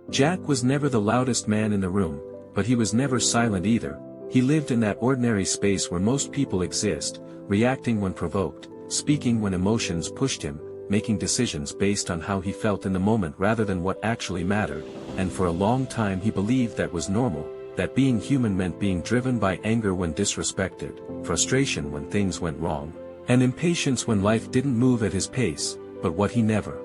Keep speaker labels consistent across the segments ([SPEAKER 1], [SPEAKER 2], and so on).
[SPEAKER 1] Jack was never the loudest man in the room, but he was never silent either. He lived in that ordinary space where most people exist, reacting when provoked, speaking when emotions pushed him, making decisions based on how he felt in the moment rather than what actually mattered, and for a long time he believed that was normal, that being human meant being driven by anger when disrespected, frustration when things went wrong, and impatience when life didn't move at his pace. But what he never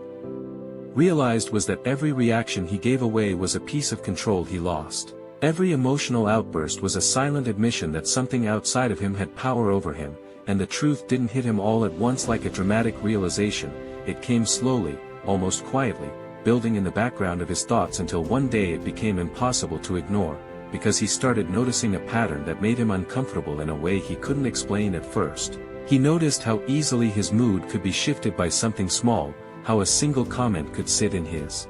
[SPEAKER 1] realized was that every reaction he gave away was a piece of control he lost. Every emotional outburst was a silent admission that something outside of him had power over him, and the truth didn't hit him all at once like a dramatic realization. It came slowly, almost quietly, building in the background of his thoughts until one day it became impossible to ignore, because he started noticing a pattern that made him uncomfortable in a way he couldn't explain at first. He noticed how easily his mood could be shifted by something small, how a single comment could sit in his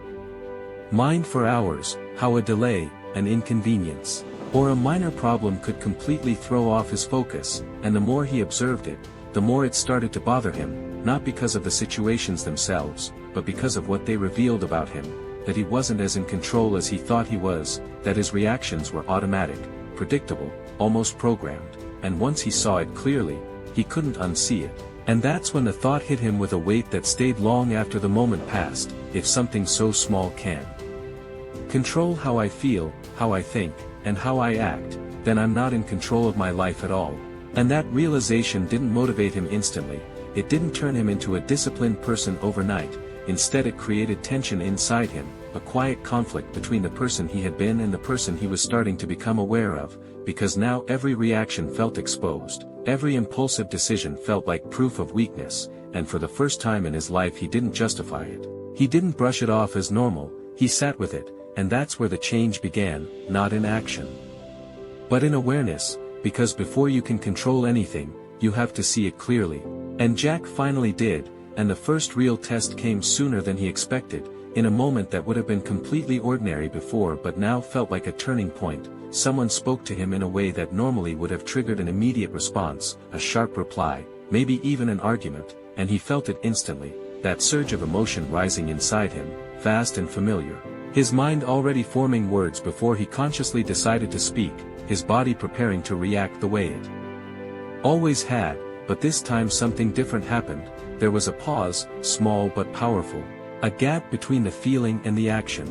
[SPEAKER 1] mind for hours, how a delay, an inconvenience, or a minor problem could completely throw off his focus, and the more he observed it, the more it started to bother him, not because of the situations themselves, but because of what they revealed about him, that he wasn't as in control as he thought he was, that his reactions were automatic, predictable, almost programmed, and once he saw it clearly, he couldn't unsee it. And that's when the thought hit him with a weight that stayed long after the moment passed: if something so small can control how I feel, how I think, and how I act, then I'm not in control of my life at all. And that realization didn't motivate him instantly, it didn't turn him into a disciplined person overnight. Instead it created tension inside him, a quiet conflict between the person he had been and the person he was starting to become aware of, because now every reaction felt exposed, every impulsive decision felt like proof of weakness, and for the first time in his life he didn't justify it. He didn't brush it off as normal, he sat with it, and that's where the change began, not in action, but in awareness, because before you can control anything, you have to see it clearly. And Jack finally did, and the first real test came sooner than he expected, in a moment that would have been completely ordinary before but now felt like a turning point. Someone spoke to him in a way that normally would have triggered an immediate response, a sharp reply, maybe even an argument, and he felt it instantly, that surge of emotion rising inside him, fast and familiar. His mind already forming words before he consciously decided to speak, his body preparing to react the way it always had, but this time something different happened. There was a pause, small but powerful, a gap between the feeling and the action.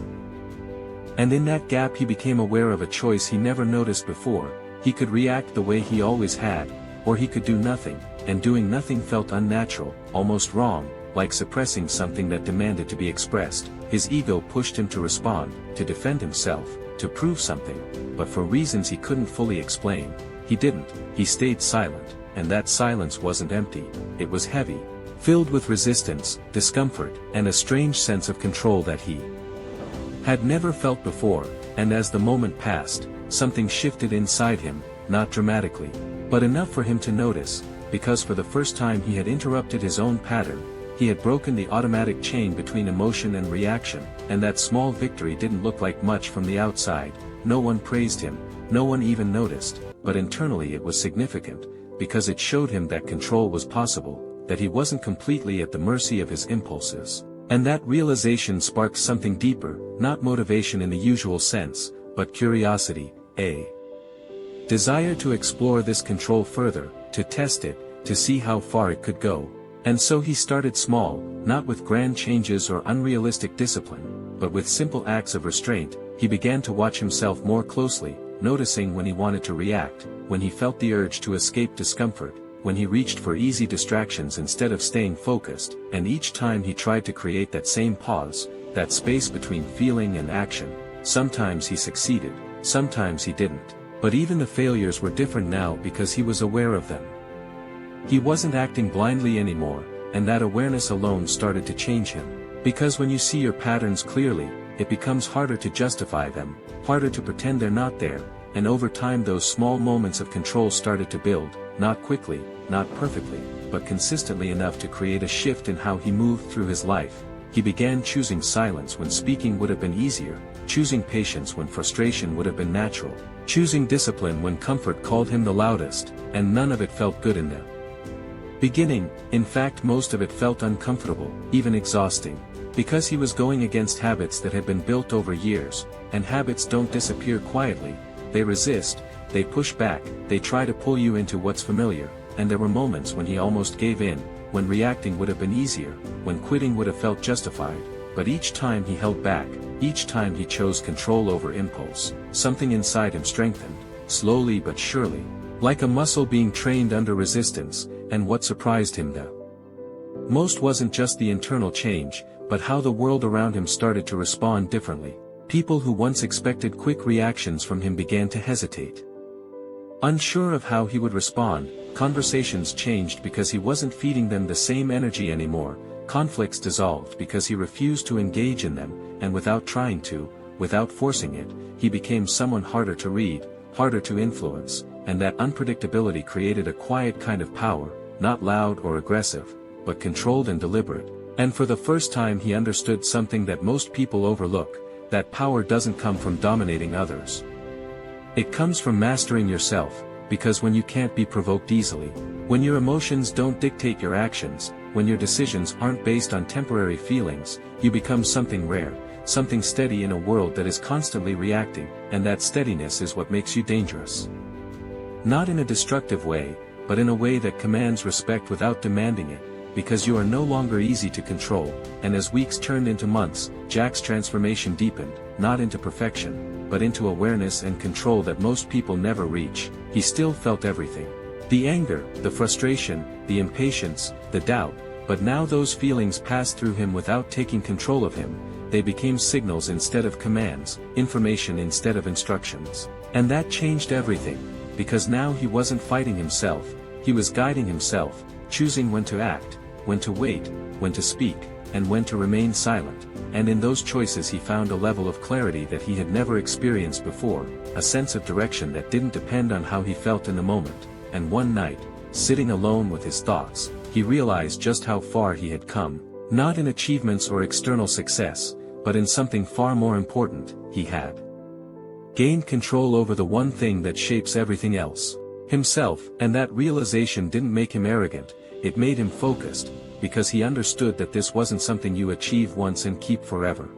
[SPEAKER 1] And in that gap he became aware of a choice he never noticed before. He could react the way he always had, or he could do nothing, and doing nothing felt unnatural, almost wrong, like suppressing something that demanded to be expressed. His ego pushed him to respond, to defend himself, to prove something, but for reasons he couldn't fully explain, he didn't. He stayed silent, and that silence wasn't empty, it was heavy, filled with resistance, discomfort, and a strange sense of control that he had never felt before. And as the moment passed, something shifted inside him, not dramatically, but enough for him to notice, because for the first time he had interrupted his own pattern. He had broken the automatic chain between emotion and reaction, and that small victory didn't look like much from the outside. No one praised him, no one even noticed, but internally it was significant, because it showed him that control was possible, that he wasn't completely at the mercy of his impulses. And that realization sparked something deeper, not motivation in the usual sense, but curiosity, a desire to explore this control further, to test it, to see how far it could go. And so he started small, not with grand changes or unrealistic discipline, but with simple acts of restraint. He began to watch himself more closely, noticing when he wanted to react, when he felt the urge to escape discomfort, when he reached for easy distractions instead of staying focused, and each time he tried to create that same pause, that space between feeling and action. Sometimes he succeeded, sometimes he didn't, but even the failures were different now because he was aware of them. He wasn't acting blindly anymore, and that awareness alone started to change him. Because when you see your patterns clearly, it becomes harder to justify them, harder to pretend they're not there, and over time those small moments of control started to build, not quickly, not perfectly, but consistently enough to create a shift in how he moved through his life. He began choosing silence when speaking would have been easier, choosing patience when frustration would have been natural, choosing discipline when comfort called him the loudest, and none of it felt good in the beginning. In fact, most of it felt uncomfortable, even exhausting. Because he was going against habits that had been built over years, and habits don't disappear quietly, they resist, they push back, they try to pull you into what's familiar, and there were moments when he almost gave in, when reacting would have been easier, when quitting would have felt justified, but each time he held back, each time he chose control over impulse, something inside him strengthened, slowly but surely, like a muscle being trained under resistance, and what surprised him the most wasn't just the internal change, but how the world around him started to respond differently. People who once expected quick reactions from him began to hesitate. Unsure of how he would respond, conversations changed because he wasn't feeding them the same energy anymore, conflicts dissolved because he refused to engage in them, and without trying to, without forcing it, he became someone harder to read, harder to influence, and that unpredictability created a quiet kind of power, not loud or aggressive, but controlled and deliberate. And for the first time he understood something that most people overlook, that power doesn't come from dominating others. It comes from mastering yourself, because when you can't be provoked easily, when your emotions don't dictate your actions, when your decisions aren't based on temporary feelings, you become something rare, something steady in a world that is constantly reacting, and that steadiness is what makes you dangerous. Not in a destructive way, but in a way that commands respect without demanding it, because you are no longer easy to control, and as weeks turned into months, Jack's transformation deepened, not into perfection, but into awareness and control that most people never reach. He still felt everything. The anger, the frustration, the impatience, the doubt, but now those feelings passed through him without taking control of him. They became signals instead of commands, information instead of instructions. And that changed everything, because now he wasn't fighting himself, he was guiding himself, choosing when to act, when to wait, when to speak, and when to remain silent, and in those choices he found a level of clarity that he had never experienced before, a sense of direction that didn't depend on how he felt in the moment. And one night, sitting alone with his thoughts, he realized just how far he had come, not in achievements or external success, but in something far more important. He had gained control over the one thing that shapes everything else, himself, and that realization didn't make him arrogant. It made him focused, because he understood that this wasn't something you achieve once and keep forever.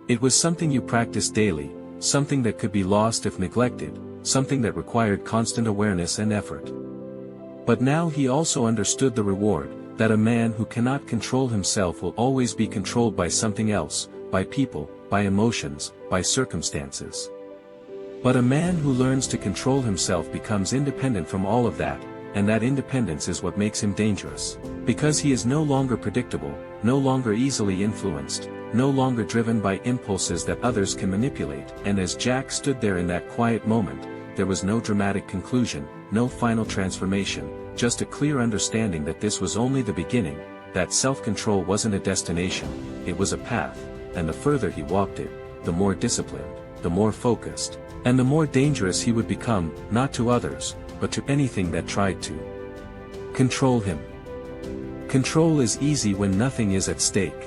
[SPEAKER 1] It was something you practiced daily, something that could be lost if neglected, something that required constant awareness and effort. But now he also understood the reward, that a man who cannot control himself will always be controlled by something else, by people, by emotions, by circumstances. But a man who learns to control himself becomes independent from all of that, and that independence is what makes him dangerous. Because he is no longer predictable, no longer easily influenced, no longer driven by impulses that others can manipulate. And as Jack stood there in that quiet moment, there was no dramatic conclusion, no final transformation, just a clear understanding that this was only the beginning, that self-control wasn't a destination, it was a path, and the further he walked it, the more disciplined, the more focused, and the more dangerous he would become, not to others, but to anything that tried to control him. Control is easy when nothing is at stake.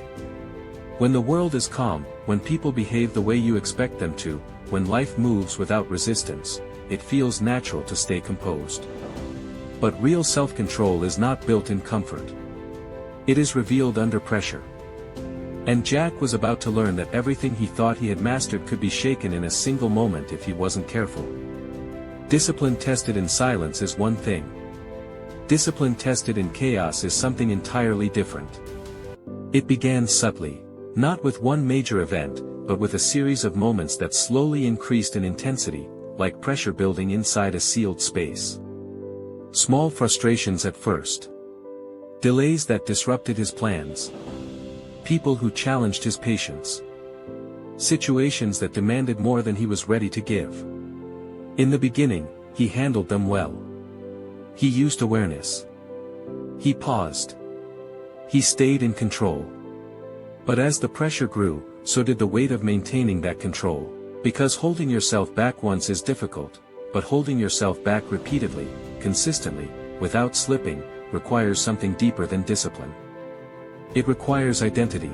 [SPEAKER 1] When the world is calm, when people behave the way you expect them to, when life moves without resistance, it feels natural to stay composed. But real self-control is not built in comfort. It is revealed under pressure. And Jack was about to learn that everything he thought he had mastered could be shaken in a single moment if he wasn't careful. Discipline tested in silence is one thing. Discipline tested in chaos is something entirely different. It began subtly, not with one major event, but with a series of moments that slowly increased in intensity, like pressure building inside a sealed space. Small frustrations at first. Delays that disrupted his plans. People who challenged his patience. Situations that demanded more than he was ready to give. In the beginning, he handled them well. He used awareness. He paused. He stayed in control. But as the pressure grew, so did the weight of maintaining that control. Because holding yourself back once is difficult, but holding yourself back repeatedly, consistently, without slipping, requires something deeper than discipline. It requires identity.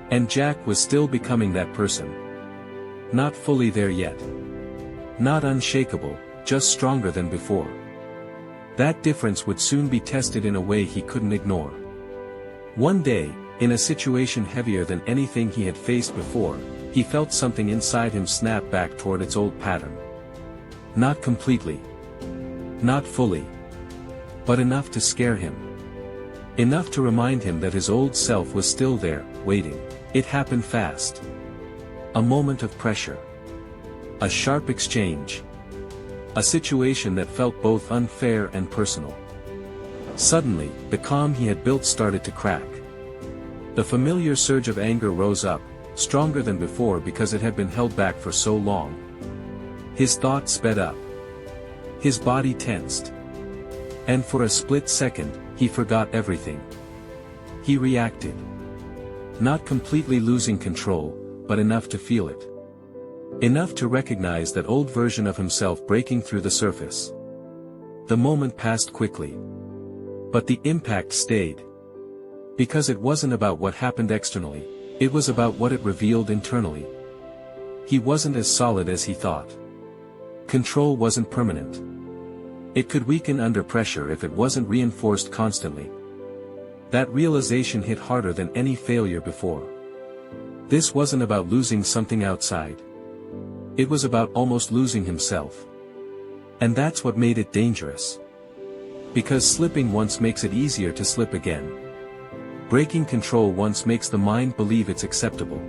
[SPEAKER 1] And Jack was still becoming that person. Not fully there yet. Not unshakable, just stronger than before. That difference would soon be tested in a way he couldn't ignore. One day, In a situation heavier than anything he had faced before, he felt something inside him snap back toward its old pattern. Not completely. Not fully. But enough to scare him. Enough to remind him that his old self was still there, waiting. It happened fast. A moment of pressure. A sharp exchange. A situation that felt both unfair and personal. Suddenly, the calm he had built started to crack. The familiar surge of anger rose up, stronger than before because it had been held back for so long. His thoughts sped up. His body tensed. And for a split second, he forgot everything. He reacted. Not completely losing control, but enough to feel it. Enough to recognize that old version of himself breaking through the surface. The moment passed quickly. But the impact stayed. Because it wasn't about what happened externally, it was about what it revealed internally. He wasn't as solid as he thought. Control wasn't permanent. It could weaken under pressure if it wasn't reinforced constantly. That realization hit harder than any failure before. This wasn't about losing something outside. It was about almost losing himself. And that's what made it dangerous. Because slipping once makes it easier to slip again. Breaking control once makes the mind believe it's acceptable.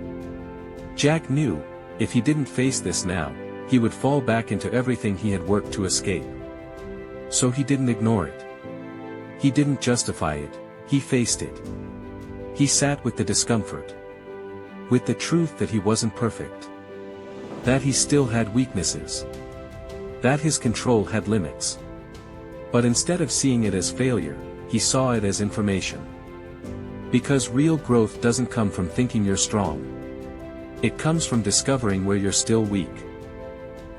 [SPEAKER 1] Jack knew, if he didn't face this now, he would fall back into everything he had worked to escape. So he didn't ignore it. He didn't justify it, he faced it. He sat with the discomfort. With the truth that he wasn't perfect. That he still had weaknesses. That his control had limits. But instead of seeing it as failure, he saw it as information. Because real growth doesn't come from thinking you're strong. It comes from discovering where you're still weak.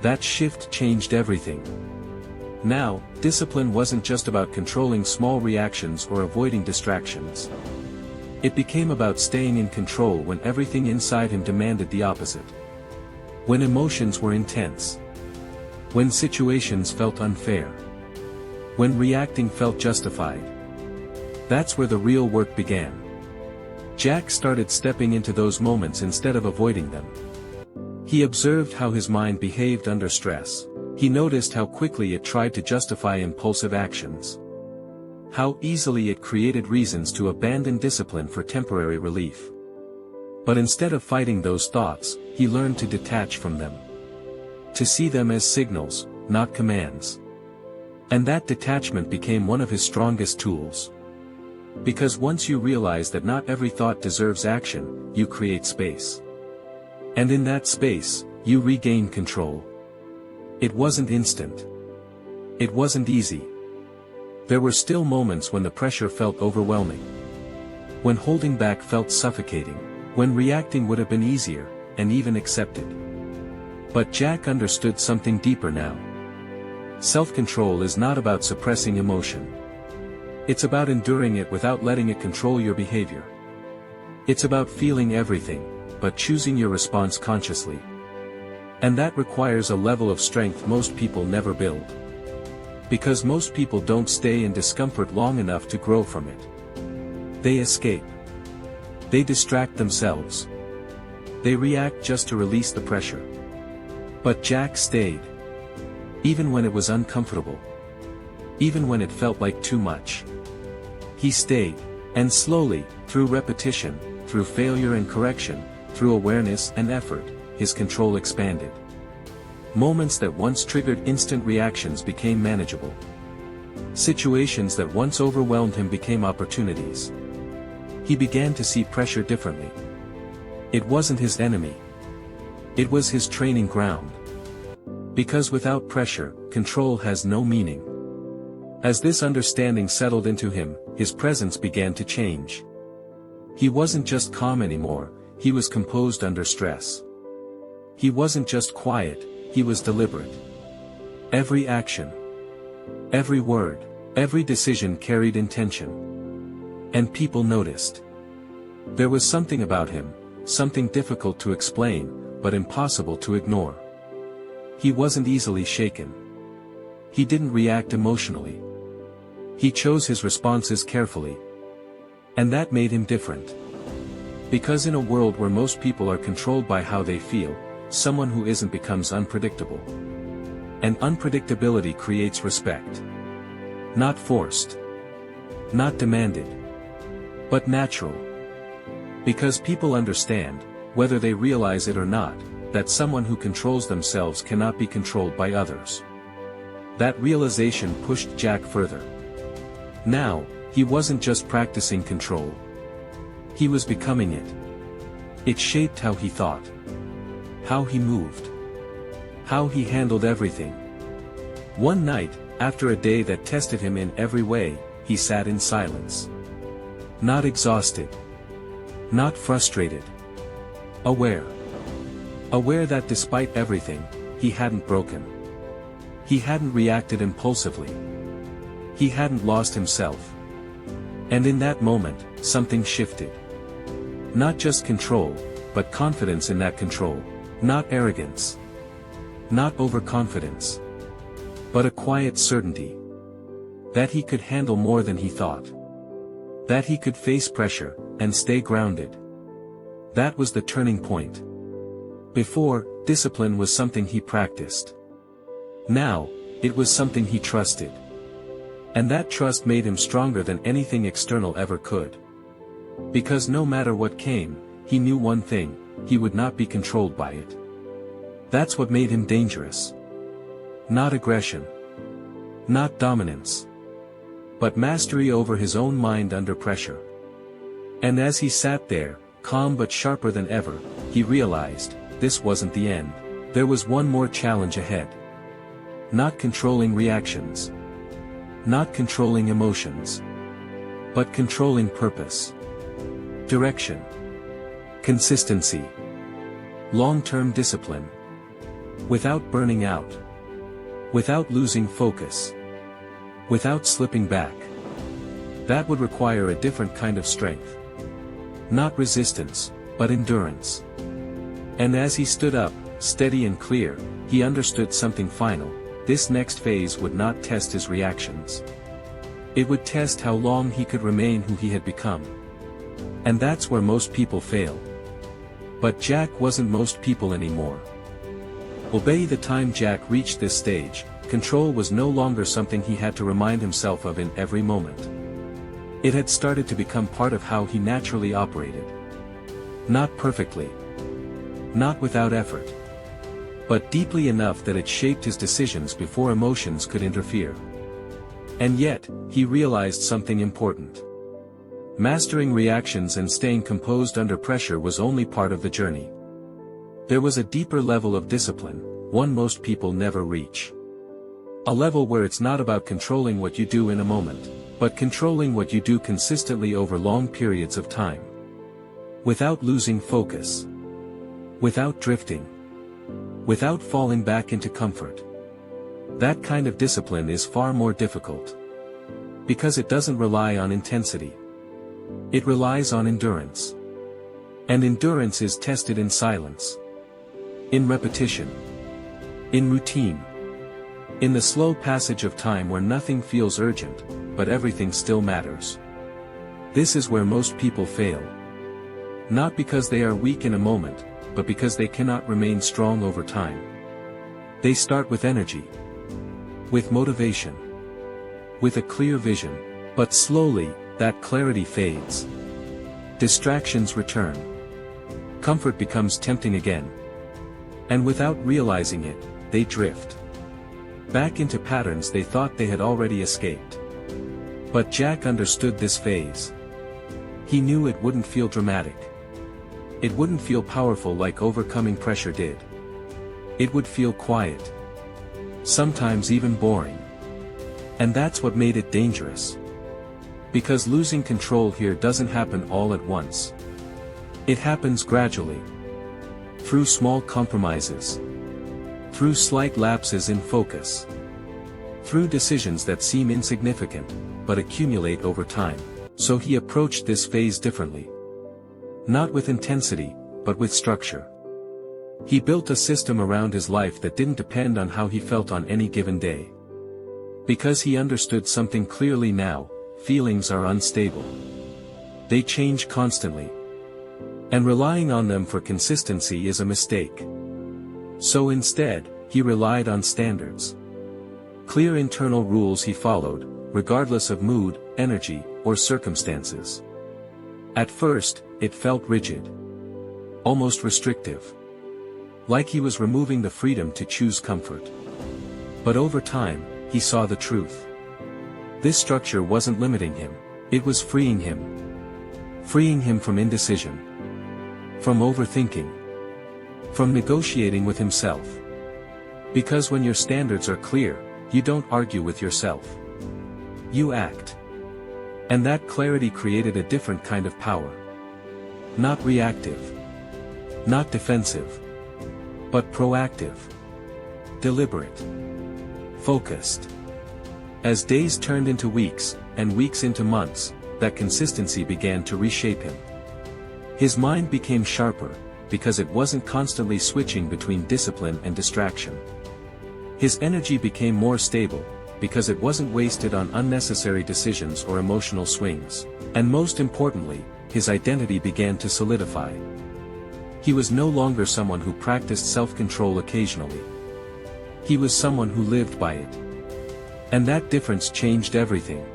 [SPEAKER 1] That shift changed everything. Now, discipline wasn't just about controlling small reactions or avoiding distractions. It became about staying in control when everything inside him demanded the opposite. When emotions were intense. When situations felt unfair. When reacting felt justified. That's where the real work began. Jack started stepping into those moments instead of avoiding them. He observed how his mind behaved under stress. He noticed how quickly it tried to justify impulsive actions. How easily it created reasons to abandon discipline for temporary relief. But instead of fighting those thoughts, he learned to detach from them. To see them as signals, not commands. And that detachment became one of his strongest tools. Because once you realize that not every thought deserves action, you create space. And in that space, you regain control. It wasn't instant. It wasn't easy. There were still moments when the pressure felt overwhelming. When holding back felt suffocating. When reacting would have been easier, and even accepted. But Jack understood something deeper now. Self-control is not about suppressing emotion. It's about enduring it without letting it control your behavior. It's about feeling everything, but choosing your response consciously. And that requires a level of strength most people never build. Because most people don't stay in discomfort long enough to grow from it. They escape. They distract themselves. They react just to release the pressure. But Jack stayed. Even when it was uncomfortable. Even when it felt like too much. He stayed. And slowly, through repetition, through failure and correction, through awareness and effort, his control expanded. Moments that once triggered instant reactions became manageable. Situations that once overwhelmed him became opportunities. He began to see pressure differently. It wasn't his enemy. It was his training ground. Because without pressure, control has no meaning. As this understanding settled into him, his presence began to change. He wasn't just calm anymore, he was composed under stress. He wasn't just quiet, he was deliberate. Every action, every word, every decision carried intention. And people noticed. There was something about him, something difficult to explain, but impossible to ignore. He wasn't easily shaken. He didn't react emotionally. He chose his responses carefully. And that made him different. Because in a world where most people are controlled by how they feel, someone who isn't becomes unpredictable. And unpredictability creates respect. Not forced. Not demanded. But natural. Because people understand, whether they realize it or not, that someone who controls themselves cannot be controlled by others. That realization pushed Jack further. Now, he wasn't just practicing control. He was becoming it. It shaped how he thought. How he moved. How he handled everything. One night, after a day that tested him in every way, he sat in silence. Not exhausted. Not frustrated. Aware. Aware that despite everything, he hadn't broken. He hadn't reacted impulsively. He hadn't lost himself. And in that moment, something shifted. Not just control, but confidence in that control. Not arrogance. Not overconfidence. But a quiet certainty. That he could handle more than he thought. That he could face pressure, and stay grounded. That was the turning point. Before, discipline was something he practiced. Now, it was something he trusted. And that trust made him stronger than anything external ever could. Because no matter what came, he knew one thing: he would not be controlled by it. That's what made him dangerous. Not aggression. Not dominance. But mastery over his own mind under pressure. And as he sat there, calm but sharper than ever, he realized, this wasn't the end. There was one more challenge ahead. Not controlling reactions. Not controlling emotions. But controlling purpose. Direction. Consistency. Long-term discipline. Without burning out. Without losing focus. Without slipping back. That would require a different kind of strength. Not resistance, but endurance. And as he stood up, steady and clear, he understood something final: this next phase would not test his reactions. It would test how long he could remain who he had become. And that's where most people fail. But Jack wasn't most people anymore. By the time Jack reached this stage, control was no longer something he had to remind himself of in every moment. It had started to become part of how he naturally operated. Not perfectly. Not without effort. But deeply enough that it shaped his decisions before emotions could interfere. And yet, he realized something important. Mastering reactions and staying composed under pressure was only part of the journey. There was a deeper level of discipline, one most people never reach. A level where it's not about controlling what you do in a moment, but controlling what you do consistently over long periods of time. Without losing focus. Without drifting. Without falling back into comfort. That kind of discipline is far more difficult. Because it doesn't rely on intensity. It relies on endurance. And endurance is tested in silence. In repetition. In routine. In the slow passage of time where nothing feels urgent, but everything still matters. This is where most people fail. Not because they are weak in a moment, but because they cannot remain strong over time. They start with energy. With motivation. With a clear vision. But slowly, that clarity fades. Distractions return. Comfort becomes tempting again. And without realizing it, they drift. Back into patterns they thought they had already escaped. But Jack understood this phase. He knew it wouldn't feel dramatic. It wouldn't feel powerful like overcoming pressure did. It would feel quiet. Sometimes even boring. And that's what made it dangerous. Because losing control here doesn't happen all at once. It happens gradually. Through small compromises. Through slight lapses in focus. Through decisions that seem insignificant, but accumulate over time. So he approached this phase differently. Not with intensity, but with structure. He built a system around his life that didn't depend on how he felt on any given day. Because he understood something clearly now: feelings are unstable. They change constantly. And relying on them for consistency is a mistake. So instead, he relied on standards. Clear internal rules he followed, regardless of mood, energy, or circumstances. At first, it felt rigid. Almost restrictive. Like he was removing the freedom to choose comfort. But over time, he saw the truth. This structure wasn't limiting him, it was freeing him. Freeing him from indecision. From overthinking. From negotiating with himself. Because when your standards are clear, you don't argue with yourself. You act. And that clarity created a different kind of power. Not reactive. Not defensive. But proactive. Deliberate. Focused. As days turned into weeks, and weeks into months, that consistency began to reshape him. His mind became sharper, because it wasn't constantly switching between discipline and distraction. His energy became more stable, because it wasn't wasted on unnecessary decisions or emotional swings. And most importantly, his identity began to solidify. He was no longer someone who practiced self-control occasionally. He was someone who lived by it. And that difference changed everything.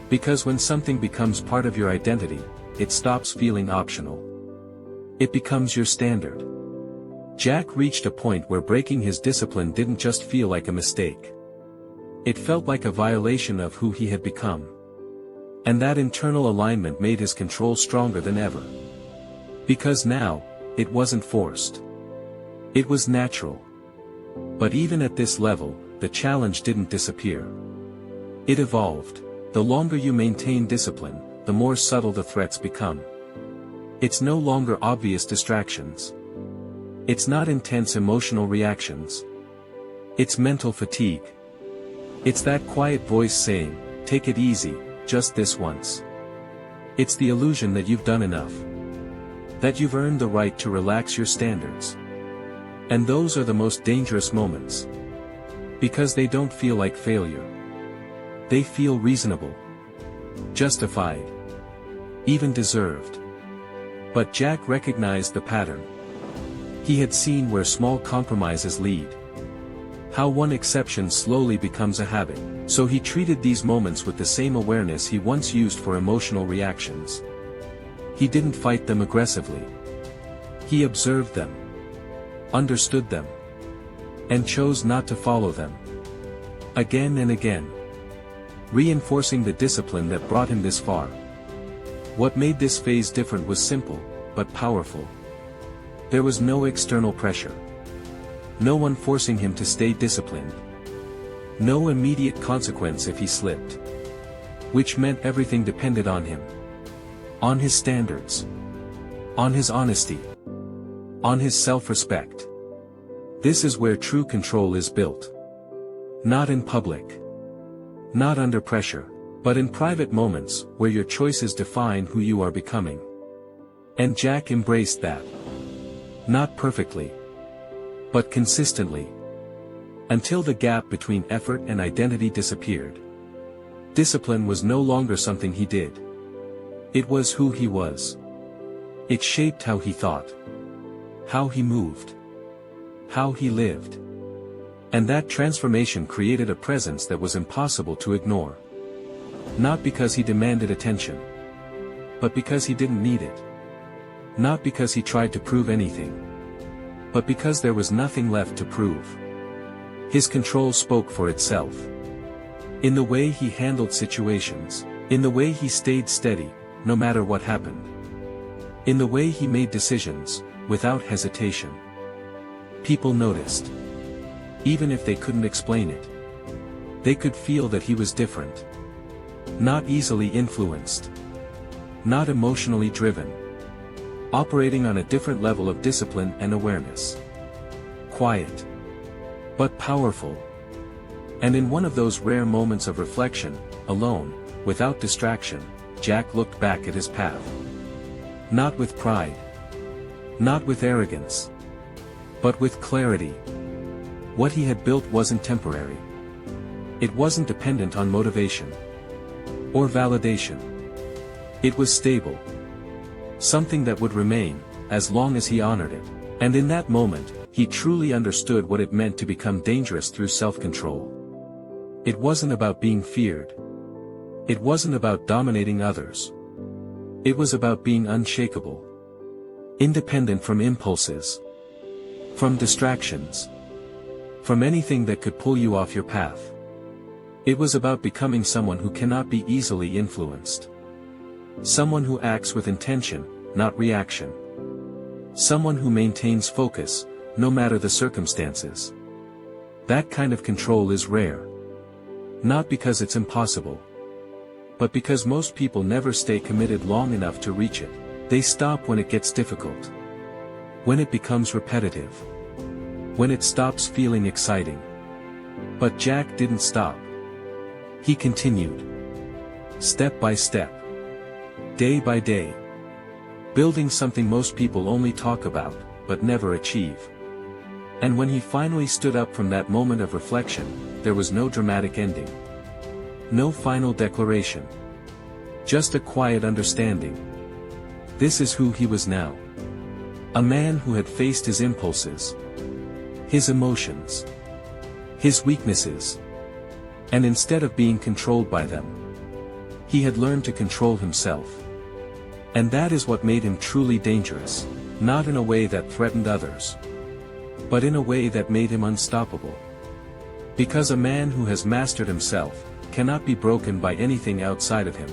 [SPEAKER 1] Because when something becomes part of your identity, it stops feeling optional. It becomes your standard. Jack reached a point where breaking his discipline didn't just feel like a mistake. It felt like a violation of who he had become. And that internal alignment made his control stronger than ever. Because now, it wasn't forced. It was natural. But even at this level, the challenge didn't disappear. It evolved. The longer you maintain discipline, the more subtle the threats become. It's no longer obvious distractions. It's not intense emotional reactions. It's mental fatigue. It's that quiet voice saying, "Take it easy, just this once." It's the illusion that you've done enough. That you've earned the right to relax your standards. And those are the most dangerous moments. Because they don't feel like failure. They feel reasonable. Justified. Even deserved. But Jack recognized the pattern. He had seen where small compromises lead. How one exception slowly becomes a habit. So he treated these moments with the same awareness he once used for emotional reactions. He didn't fight them aggressively. He observed them. Understood them. And chose not to follow them. Again and again. Reinforcing the discipline that brought him this far. What made this phase different was simple, but powerful. There was no external pressure. No one forcing him to stay disciplined. No immediate consequence if he slipped. Which meant everything depended on him. On his standards. On his honesty. On his self-respect. This is where true control is built. Not in public. Not under pressure, but in private moments, where your choices define who you are becoming. And Jack embraced that. Not perfectly. But consistently. Until the gap between effort and identity disappeared. Discipline was no longer something he did. It was who he was. It shaped how he thought. How he moved. How he lived. And that transformation created a presence that was impossible to ignore. Not because he demanded attention. But because he didn't need it. Not because he tried to prove anything. But because there was nothing left to prove. His control spoke for itself. In the way he handled situations. In the way he stayed steady, no matter what happened. In the way he made decisions, without hesitation. People noticed. Even if they couldn't explain it. They could feel that he was different. Not easily influenced. Not emotionally driven. Operating on a different level of discipline and awareness. Quiet. But powerful. And in one of those rare moments of reflection, alone, without distraction, Jack looked back at his path. Not with pride. Not with arrogance. But with clarity. What he had built wasn't temporary. It wasn't dependent on motivation. Or validation. It was stable. Something that would remain, as long as he honored it. And in that moment, he truly understood what it meant to become dangerous through self-control. It wasn't about being feared. It wasn't about dominating others. It was about being unshakable. Independent from impulses. From distractions. From anything that could pull you off your path. It was about becoming someone who cannot be easily influenced. Someone who acts with intention, not reaction. Someone who maintains focus, no matter the circumstances. That kind of control is rare. Not because it's impossible. But because most people never stay committed long enough to reach it. They stop when it gets difficult. When it becomes repetitive. When it stops feeling exciting. But Jack didn't stop. He continued. Step by step. Day by day. Building something most people only talk about, but never achieve. And when he finally stood up from that moment of reflection, there was no dramatic ending. No final declaration. Just a quiet understanding. This is who he was now. A man who had faced his impulses. His emotions. His weaknesses. And instead of being controlled by them, he had learned to control himself. And that is what made him truly dangerous, not in a way that threatened others, but in a way that made him unstoppable. Because a man who has mastered himself cannot be broken by anything outside of him.